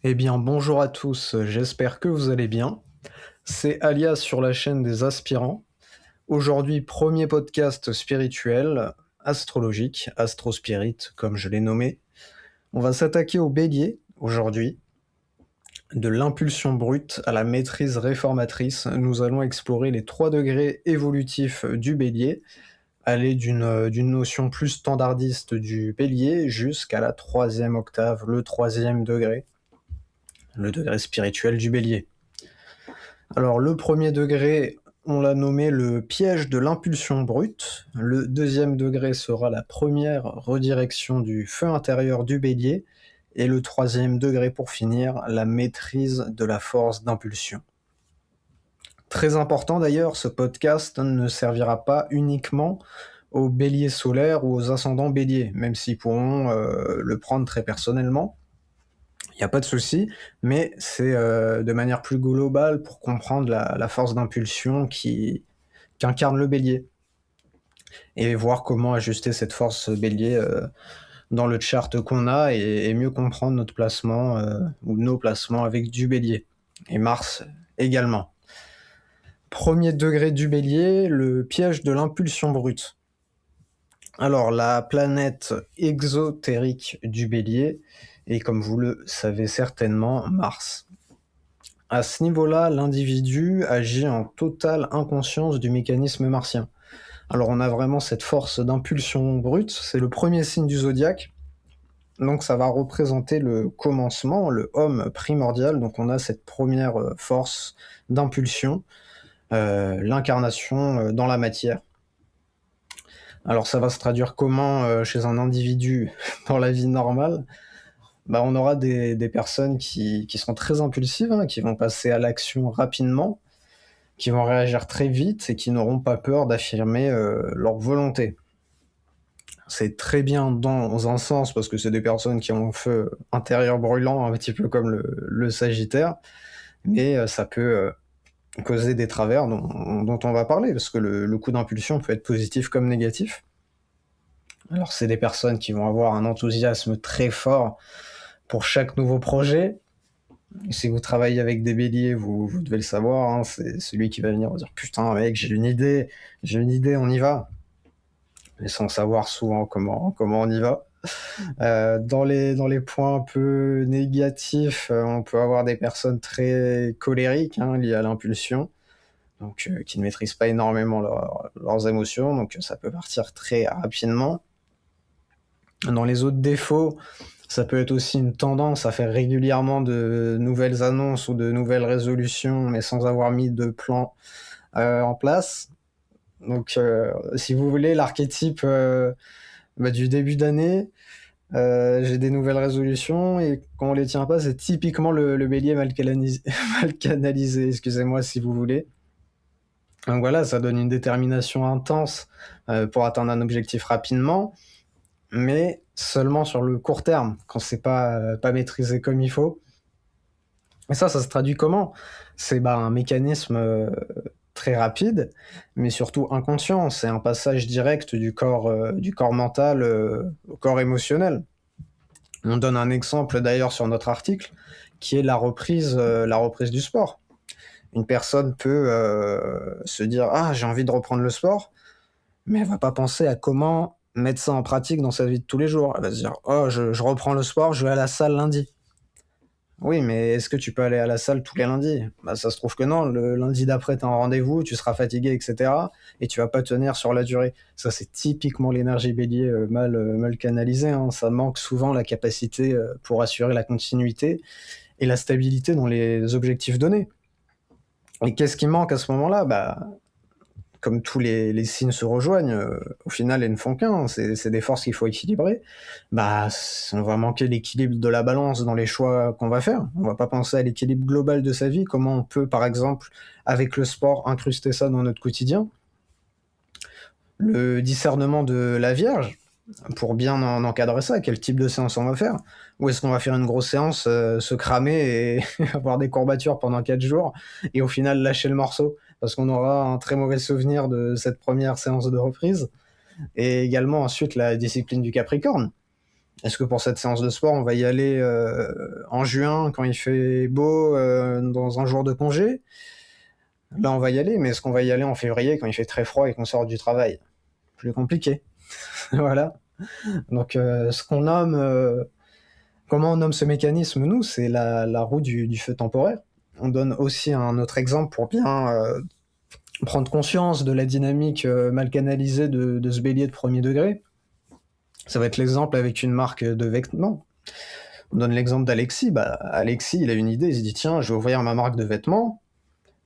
Eh bien, bonjour à tous, j'espère que vous allez bien. C'est Alias sur la chaîne des aspirants. Aujourd'hui, premier podcast spirituel, astrologique, astrospirit, comme je l'ai nommé. On va s'attaquer au bélier aujourd'hui. De l'impulsion brute à la maîtrise réformatrice, nous allons explorer les 3 degrés évolutifs du bélier, aller d'une notion plus standardiste du bélier jusqu'à la troisième octave, le troisième degré, le degré spirituel du bélier. Alors le premier degré, on l'a nommé le piège de l'impulsion brute. Le deuxième degré sera la première redirection du feu intérieur du bélier. Et le troisième degré, pour finir, la maîtrise de la force d'impulsion. Très important d'ailleurs, ce podcast ne servira pas uniquement aux béliers solaires ou aux ascendants béliers, même s'ils pourront le prendre très personnellement. Il n'y a pas de souci, mais c'est de manière plus globale pour comprendre la force d'impulsion qu'incarne le bélier et voir comment ajuster cette force bélier dans le chart qu'on a et mieux comprendre notre placement ou nos placements avec du bélier et Mars également. Premier degré du bélier, le piège de l'impulsion brute. Alors, la planète exotérique du bélier est, comme vous le savez certainement, Mars. À ce niveau-là, l'individu agit en totale inconscience du mécanisme martien. Alors on a vraiment cette force d'impulsion brute, c'est le premier signe du zodiaque, donc ça va représenter le commencement, le homme primordial, donc on a cette première force d'impulsion, l'incarnation dans la matière. Alors ça va se traduire comment chez un individu dans la vie normale? On aura des personnes qui sont très impulsives, hein, qui vont passer à l'action rapidement, qui vont réagir très vite et qui n'auront pas peur d'affirmer leur volonté. C'est très bien dans un sens parce que c'est des personnes qui ont un feu intérieur brûlant, un petit peu comme le Sagittaire, mais ça peut causer des travers dont on va parler, parce que le coup d'impulsion peut être positif comme négatif. Alors c'est des personnes qui vont avoir un enthousiasme très fort pour chaque nouveau projet. Si vous travaillez avec des béliers, vous devez le savoir, hein, c'est celui qui va venir vous dire « Putain mec, j'ai une idée, on y va !» Et sans savoir souvent comment on y va. Dans les points un peu négatifs, on peut avoir des personnes très colériques, hein, liées à l'impulsion, donc qui ne maîtrisent pas énormément leurs émotions, donc ça peut partir très rapidement. Dans les autres défauts, ça peut être aussi une tendance à faire régulièrement de nouvelles annonces ou de nouvelles résolutions, mais sans avoir mis de plan en place. Donc, si vous voulez, l'archétype du début d'année, j'ai des nouvelles résolutions et quand on les tient pas, c'est typiquement le bélier mal canalisé, excusez-moi si vous voulez. Donc voilà, ça donne une détermination intense pour atteindre un objectif rapidement, mais seulement sur le court terme, quand c'est pas maîtrisé comme il faut. Et ça se traduit comment? C'est un mécanisme très rapide, mais surtout inconscient. C'est un passage direct du corps mental au corps émotionnel. On donne un exemple d'ailleurs sur notre article, qui est la reprise du sport. Une personne peut se dire ah j'ai envie de reprendre le sport, mais elle va pas penser à comment mettre ça en pratique dans sa vie de tous les jours. Elle va se dire oh je reprends le sport, je vais à la salle lundi. Oui, mais est-ce que tu peux aller à la salle tous les lundis? Ça se trouve que non, le lundi d'après, tu as un rendez-vous, tu seras fatigué, etc. Et tu vas pas tenir sur la durée. Ça, c'est typiquement l'énergie bélier mal canalisée, hein. Ça manque souvent la capacité pour assurer la continuité et la stabilité dans les objectifs donnés. Et qu'est-ce qui manque à ce moment-là? Comme tous les signes se rejoignent, au final, ils ne font qu'un. C'est des forces qu'il faut équilibrer. On va manquer l'équilibre de la balance dans les choix qu'on va faire. On va pas penser à l'équilibre global de sa vie, comment on peut, par exemple, avec le sport, incruster ça dans notre quotidien. Le discernement de la Vierge, pour bien encadrer ça, quel type de séance on va faire? Ou est-ce qu'on va faire une grosse séance, se cramer et avoir des courbatures pendant 4 jours et au final lâcher le morceau? Parce qu'on aura un très mauvais souvenir de cette première séance de reprise. Et également ensuite la discipline du Capricorne. Est-ce que pour cette séance de sport, on va y aller en juin quand il fait beau, dans un jour de congé? Là, on va y aller, mais est-ce qu'on va y aller en février quand il fait très froid et qu'on sort du travail? Plus compliqué. Voilà. Donc, ce qu'on nomme, comment on nomme ce mécanisme, nous, c'est la roue du feu temporaire. On donne aussi un autre exemple pour bien prendre conscience de la dynamique mal canalisée de ce bélier de premier degré. Ça va être l'exemple avec une marque de vêtements. On donne l'exemple d'Alexis. Alexis, il a une idée, il se dit tiens, je vais ouvrir ma marque de vêtements.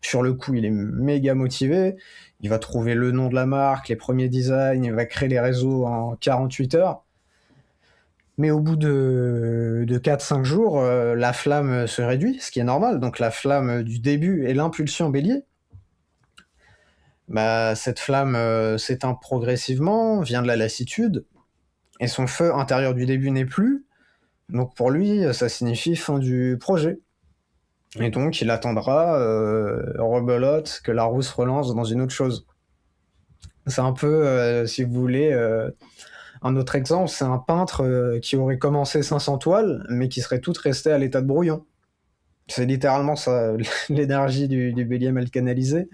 Sur le coup, il est méga motivé. Il va trouver le nom de la marque, les premiers designs, il va créer les réseaux en 48 heures. Mais au bout de 4-5 jours, la flamme se réduit, ce qui est normal. Donc la flamme du début et l'impulsion bélier, cette flamme s'éteint progressivement, vient de la lassitude, et son feu intérieur du début n'est plus. Donc pour lui, ça signifie fin du projet. Et donc il attendra, rebelote, que la roue se relance dans une autre chose. C'est un peu, si vous voulez, un autre exemple, c'est un peintre qui aurait commencé 500 toiles, mais qui seraient toutes restées à l'état de brouillon. C'est littéralement ça, l'énergie du bélier mal canalisé.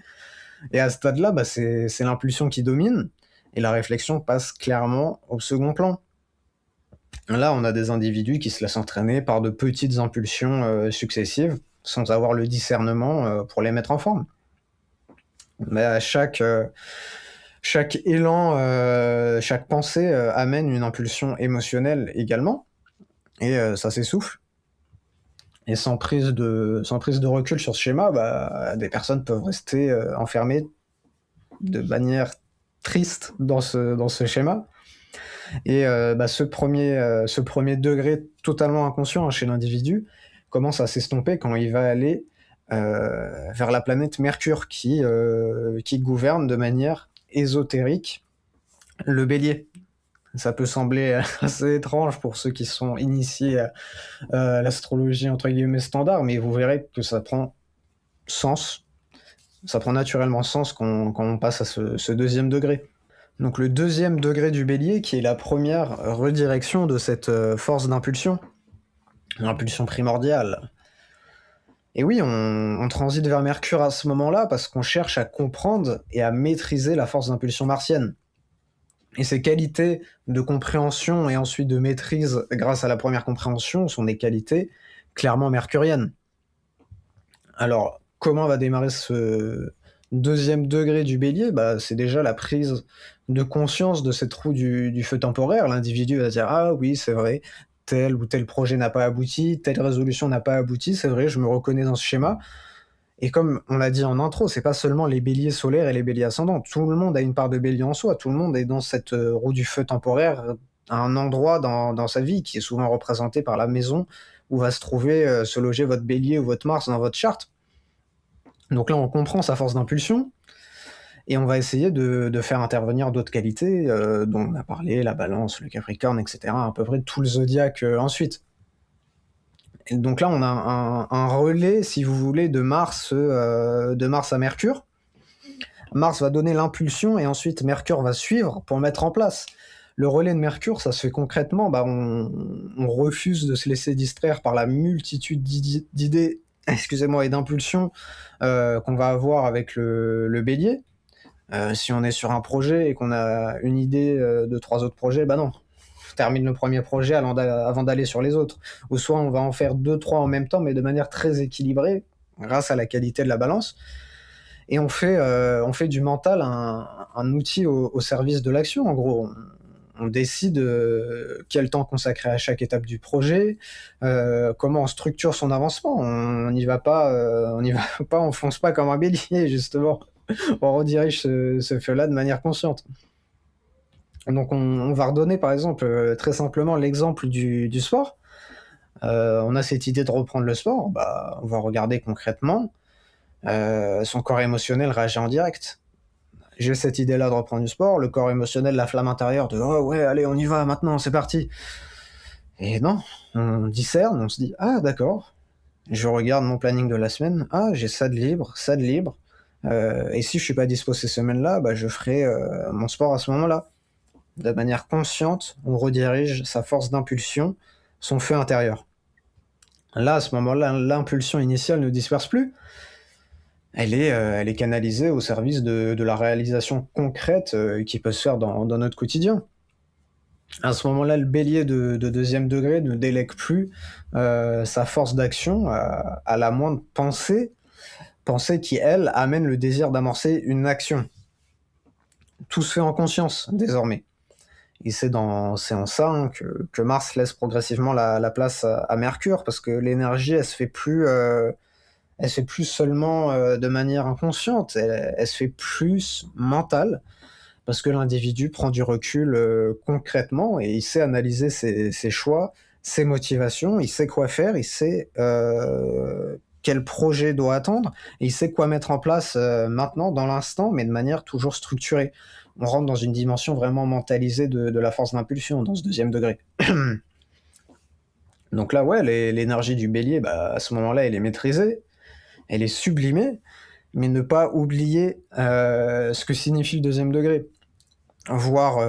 Et à ce stade-là, c'est l'impulsion qui domine, et la réflexion passe clairement au second plan. Là, on a des individus qui se laissent entraîner par de petites impulsions successives, sans avoir le discernement pour les mettre en forme. Mais à chaque élan, chaque pensée amène une impulsion émotionnelle également, et ça s'essouffle. Et sans prise de recul sur ce schéma, des personnes peuvent rester enfermées de manière triste dans ce schéma. Et ce premier degré totalement inconscient chez l'individu commence à s'estomper quand il va aller vers la planète Mercure qui gouverne de manière ésotérique le bélier. Ça peut sembler assez étrange pour ceux qui sont initiés à l'astrologie entre guillemets standard, mais vous verrez que ça prend sens. Ça prend naturellement sens quand on passe à ce deuxième degré. Donc le deuxième degré du bélier, qui est la première redirection de cette force d'impulsion, l'impulsion primordiale. Et oui, on transite vers Mercure à ce moment-là parce qu'on cherche à comprendre et à maîtriser la force d'impulsion martienne. Et ces qualités de compréhension et ensuite de maîtrise grâce à la première compréhension sont des qualités clairement mercuriennes. Alors, comment va démarrer ce deuxième degré du bélier? C'est déjà la prise de conscience de cette roue du feu temporaire. L'individu va dire « Ah oui, c'est vrai, tel ou tel projet n'a pas abouti, telle résolution n'a pas abouti, c'est vrai, je me reconnais dans ce schéma. » Et comme on l'a dit en intro, c'est pas seulement les béliers solaires et les béliers ascendants. Tout le monde a une part de bélier en soi. Tout le monde est dans cette roue du feu temporaire à un endroit dans sa vie qui est souvent représenté par la maison où va se trouver, se loger votre bélier ou votre Mars dans votre charte. Donc là, on comprend sa force d'impulsion et on va essayer de faire intervenir d'autres qualités dont on a parlé, la balance, le capricorne, etc. À peu près tout le zodiaque ensuite. Et donc là, on a un relais, si vous voulez, de Mars à Mercure. Mars va donner l'impulsion et ensuite Mercure va suivre pour mettre en place. Le relais de Mercure, ça se fait concrètement, on refuse de se laisser distraire par la multitude d'idées, et d'impulsions qu'on va avoir avec le bélier. Si on est sur un projet et qu'on a une idée de 3 autres projets, non. On termine le premier projet avant d'aller sur les autres. Ou soit on va en faire 2-3 en même temps, mais de manière très équilibrée, grâce à la qualité de la balance. Et on fait du mental un outil au service de l'action, en gros. On décide quel temps consacrer à chaque étape du projet, comment on structure son avancement. On n'y va pas, on fonce pas comme un bélier, justement. On redirige ce feu-là de manière consciente. Donc on va redonner par exemple très simplement l'exemple du sport. On a cette idée de reprendre le sport, on va regarder concrètement. Son corps émotionnel réagit en direct. J'ai cette idée-là de reprendre du sport, le corps émotionnel, la flamme intérieure de « Oh ouais, allez, on y va, maintenant, c'est parti !» Et non, on discerne, on se dit « Ah, d'accord, je regarde mon planning de la semaine, ah, j'ai ça de libre, et si je suis pas dispo ces semaines-là, je ferai mon sport à ce moment-là. » de manière consciente, on redirige sa force d'impulsion, son feu intérieur. Là, à ce moment-là, l'impulsion initiale ne disperse plus. Elle est canalisée au service de la réalisation concrète qui peut se faire dans notre quotidien. À ce moment-là, le bélier de deuxième degré ne délègue plus sa force d'action à la moindre pensée qui, elle, amène le désir d'amorcer une action. Tout se fait en conscience, désormais. Et c'est en ça que Mars laisse progressivement la place à Mercure, parce que l'énergie, elle se fait plus seulement de manière inconsciente, elle se fait plus mentale, parce que l'individu prend du recul concrètement et il sait analyser ses choix, ses motivations, il sait quoi faire, il sait quel projet doit attendre, et il sait quoi mettre en place maintenant, dans l'instant, mais de manière toujours structurée. On rentre dans une dimension vraiment mentalisée de la force d'impulsion, dans ce deuxième degré. Donc là, ouais, l'énergie du bélier, à ce moment-là, elle est maîtrisée, elle est sublimée, mais ne pas oublier ce que signifie le deuxième degré. Voir,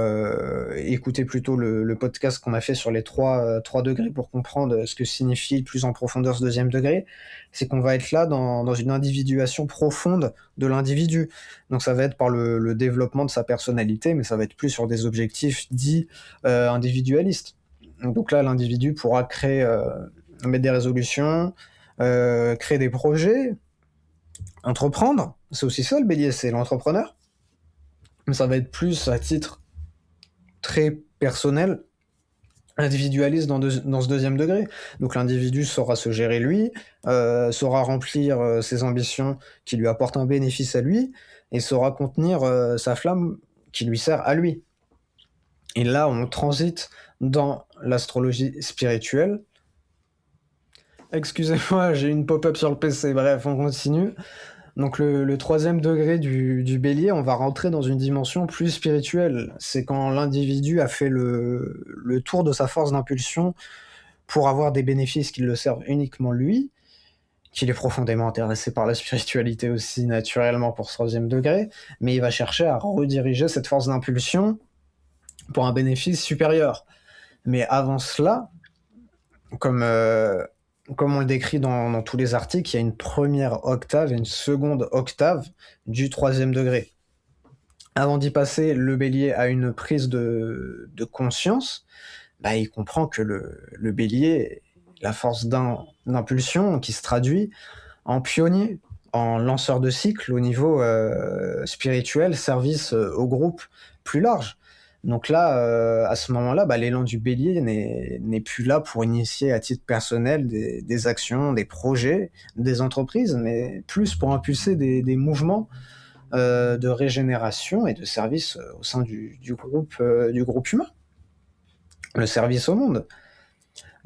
écouter plutôt le podcast qu'on a fait sur les 3 degrés pour comprendre ce que signifie plus en profondeur ce deuxième degré. C'est qu'on va être là dans une individuation profonde de l'individu. Donc ça va être par le développement de sa personnalité, mais ça va être plus sur des objectifs dits individualistes. Donc là, l'individu pourra mettre des résolutions, créer des projets, entreprendre. C'est aussi ça le bélier, c'est l'entrepreneur. Mais ça va être plus à titre très personnel, individualiste dans ce deuxième degré. Donc l'individu saura se gérer lui, saura remplir ses ambitions qui lui apportent un bénéfice à lui, et saura contenir sa flamme qui lui sert à lui. Et là, on transite dans l'astrologie spirituelle. Excusez-moi, j'ai une pop-up sur le PC, bref, on continue. Donc le troisième degré du bélier, on va rentrer dans une dimension plus spirituelle. C'est quand l'individu a fait le tour de sa force d'impulsion pour avoir des bénéfices qui le servent uniquement lui, qu'il est profondément intéressé par la spiritualité aussi naturellement pour ce troisième degré, mais il va chercher à rediriger cette force d'impulsion pour un bénéfice supérieur. Mais avant cela, comme on le décrit dans tous les articles, il y a une première octave et une seconde octave du troisième degré. Avant d'y passer, le bélier a une prise de conscience. Il comprend que le bélier, la force d'impulsion qui se traduit en pionnier, en lanceur de cycle au niveau spirituel, service au groupe plus large. Donc là, à ce moment-là, l'élan du bélier n'est plus là pour initier à titre personnel des actions, des projets, des entreprises, mais plus pour impulser des mouvements de régénération et de service au sein du groupe humain, le service au monde.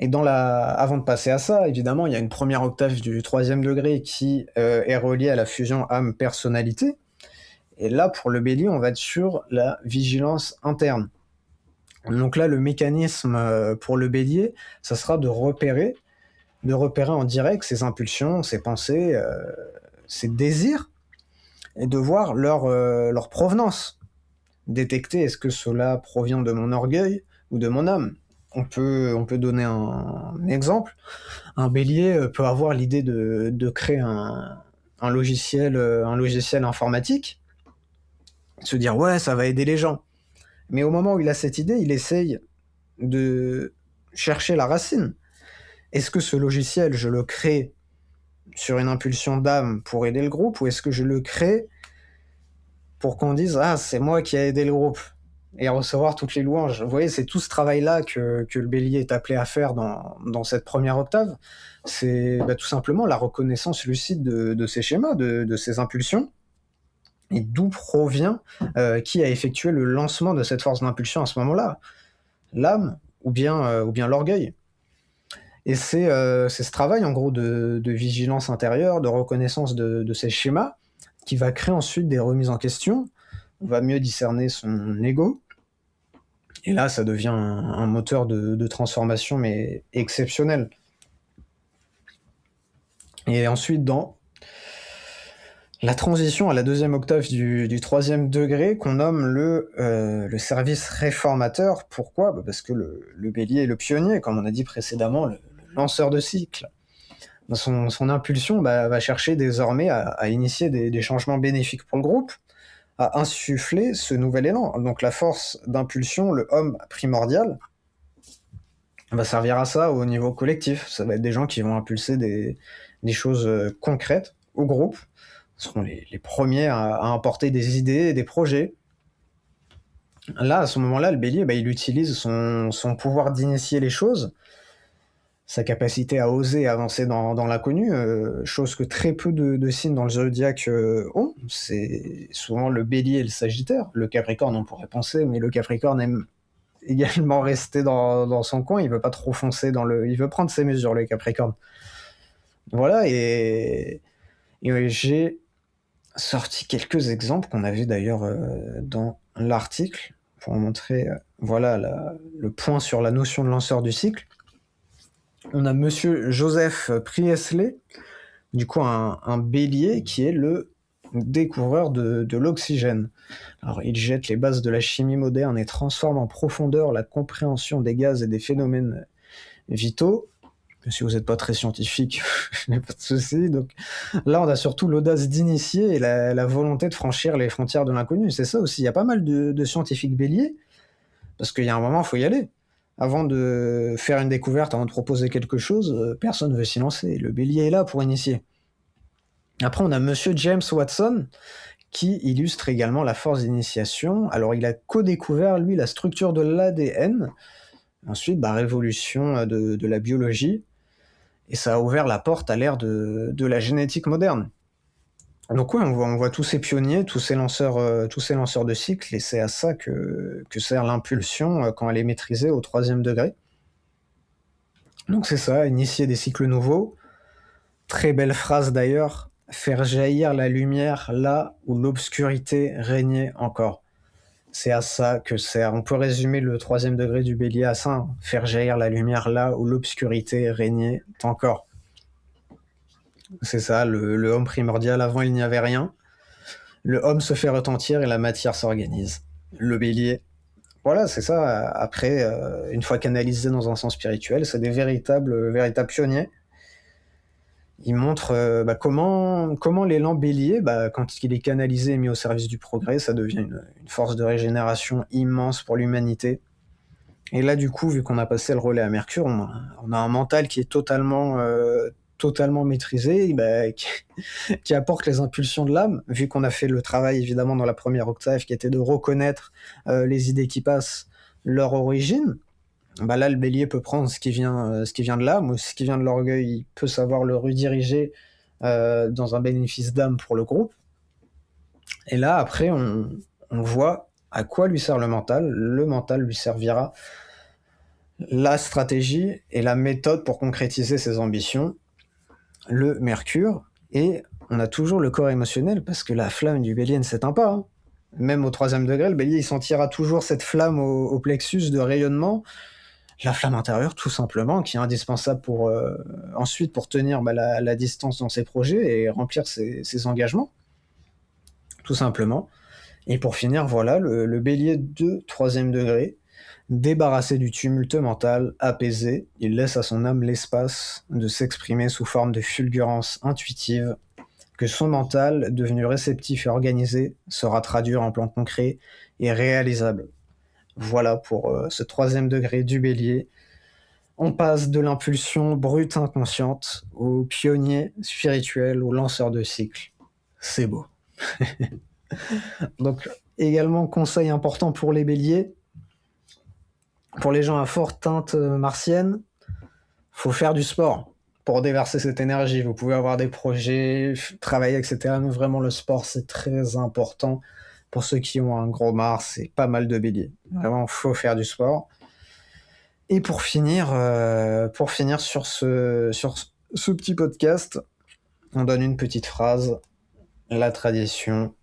Et avant de passer à ça, évidemment, il y a une première octave du troisième degré qui est reliée à la fusion âme-personnalité. Et là, pour le bélier, on va être sur la vigilance interne. Donc là, le mécanisme pour le bélier, ça sera de repérer en direct ses impulsions, ses pensées, ses désirs, et de voir leur provenance. Détecter est-ce que cela provient de mon orgueil ou de mon âme. On peut donner un exemple. Un bélier peut avoir l'idée de créer un logiciel informatique, se dire ouais, ça va aider les gens. Mais au moment où il a cette idée, il essaye de chercher la racine. Est-ce que ce logiciel, je le crée sur une impulsion d'âme pour aider le groupe, ou est-ce que je le crée pour qu'on dise « Ah, c'est moi qui ai aidé le groupe » et recevoir toutes les louanges. Vous voyez, c'est tout ce travail-là que le bélier est appelé à faire dans cette première octave. C'est tout simplement la reconnaissance lucide de ses schémas, de ses impulsions, et d'où provient, qui a effectué le lancement de cette force d'impulsion à ce moment-là. L'âme ou bien l'orgueil. Et c'est ce travail, en gros, de vigilance intérieure, de reconnaissance de ces schémas, qui va créer ensuite des remises en question. On va mieux discerner son ego. Et là, ça devient un moteur de transformation, mais exceptionnel. Et ensuite, dans La transition à la deuxième octave du troisième degré qu'on nomme le service réformateur. Pourquoi? Parce que le bélier est le pionnier, comme on a dit précédemment, le lanceur de cycle. Dans son impulsion va chercher désormais à initier des changements bénéfiques pour le groupe, à insuffler ce nouvel élan. Donc la force d'impulsion, le homme primordial, va servir à ça au niveau collectif. Ça va être des gens qui vont impulser des choses concrètes au groupe, seront les premiers à apporter des idées et des projets. Là, à ce moment-là, le bélier, il utilise son pouvoir d'initier les choses, sa capacité à oser avancer dans l'inconnu, chose que très peu de signes dans le zodiaque ont. C'est souvent le bélier et le sagittaire. Le capricorne, on pourrait penser, mais le capricorne aime également rester dans son coin, il veut pas trop foncer il veut prendre ses mesures, le capricorne. Voilà, et j'ai sorti quelques exemples qu'on a vu d'ailleurs dans l'article pour montrer le point sur la notion de lanceur du cycle. On a monsieur Joseph Priestley, du coup un bélier qui est le découvreur de l'oxygène. Alors il jette les bases de la chimie moderne et transforme en profondeur la compréhension des gaz et des phénomènes vitaux. Si vous n'êtes pas très scientifique, il n'y a pas de souci. Donc là, on a surtout l'audace d'initier et la volonté de franchir les frontières de l'inconnu. C'est ça aussi. Il y a pas mal de scientifiques béliers, parce qu'il y a un moment, il faut y aller. Avant de faire une découverte, avant de proposer quelque chose, personne ne veut s'y lancer. Le bélier est là pour initier. Après, on a monsieur James Watson, qui illustre également la force d'initiation. Alors, il a co-découvert, lui, la structure de l'ADN. Ensuite, révolution de la biologie. Et ça a ouvert la porte à l'ère de la génétique moderne. Donc oui, on voit tous ces pionniers, tous ces lanceurs de cycle, et c'est à ça que sert l'impulsion quand elle est maîtrisée au troisième degré. Donc c'est ça, initier des cycles nouveaux. Très belle phrase d'ailleurs, faire jaillir la lumière là où l'obscurité régnait encore. C'est à ça que sert. On peut résumer le troisième degré du bélier à ça, hein. Faire jaillir la lumière là où l'obscurité régnait encore. C'est ça, le homme primordial. Avant, il n'y avait rien. Le homme se fait retentir et la matière s'organise. Le bélier. Voilà, c'est ça. Après, une fois canalisé dans un sens spirituel, c'est des véritables pionniers. Ils montrent comment l'élan bélier, quand il est canalisé et mis au service du progrès, ça devient une force de régénération immense pour l'humanité. Et là, du coup, vu qu'on a passé le relais à Mercure, on a un mental qui est totalement maîtrisé, qui apporte les impulsions de l'âme, vu qu'on a fait le travail évidemment dans la première octave, qui était de reconnaître les idées qui passent, leur origine. Là, le bélier peut prendre ce qui vient de l'âme, ou ce qui vient de l'orgueil, il peut savoir le rediriger dans un bénéfice d'âme pour le groupe. Et là, après, on voit à quoi lui sert le mental. Le mental lui servira la stratégie et la méthode pour concrétiser ses ambitions, le Mercure, et on a toujours le corps émotionnel, parce que la flamme du bélier ne s'éteint pas. Hein. Même au troisième degré, le bélier il sentira toujours cette flamme au plexus de rayonnement, la flamme intérieure tout simplement, qui est indispensable pour ensuite pour tenir la distance dans ses projets et remplir ses engagements, tout simplement. Et pour finir, voilà, le bélier de troisième degré, débarrassé du tumulte mental, apaisé, il laisse à son âme l'espace de s'exprimer sous forme de fulgurance intuitive, que son mental, devenu réceptif et organisé, saura traduire en plan concret et réalisable. Voilà pour ce troisième degré du bélier. On passe de l'impulsion brute inconsciente au pionnier spirituel, au lanceur de cycle. C'est beau. Donc, également, conseil important pour les béliers, pour les gens à forte teinte martienne, faut faire du sport pour déverser cette énergie. Vous pouvez avoir des projets, travailler, etc. Mais vraiment, le sport, c'est très important. Pour ceux qui ont un gros Mars et pas mal de béliers. Vraiment, faut faire du sport. Et pour finir sur ce petit podcast, on donne une petite phrase. La tradition.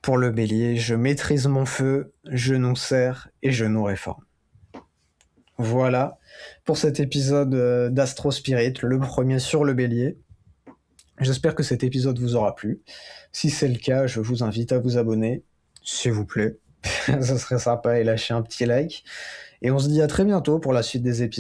Pour le bélier, je maîtrise mon feu, je nous sers et je nous réforme. Voilà pour cet épisode d'Astro Spirit, le premier sur le bélier. J'espère que cet épisode vous aura plu. Si c'est le cas, je vous invite à vous abonner, s'il vous plaît. Ça serait sympa et lâcher un petit like. Et on se dit à très bientôt pour la suite des épisodes.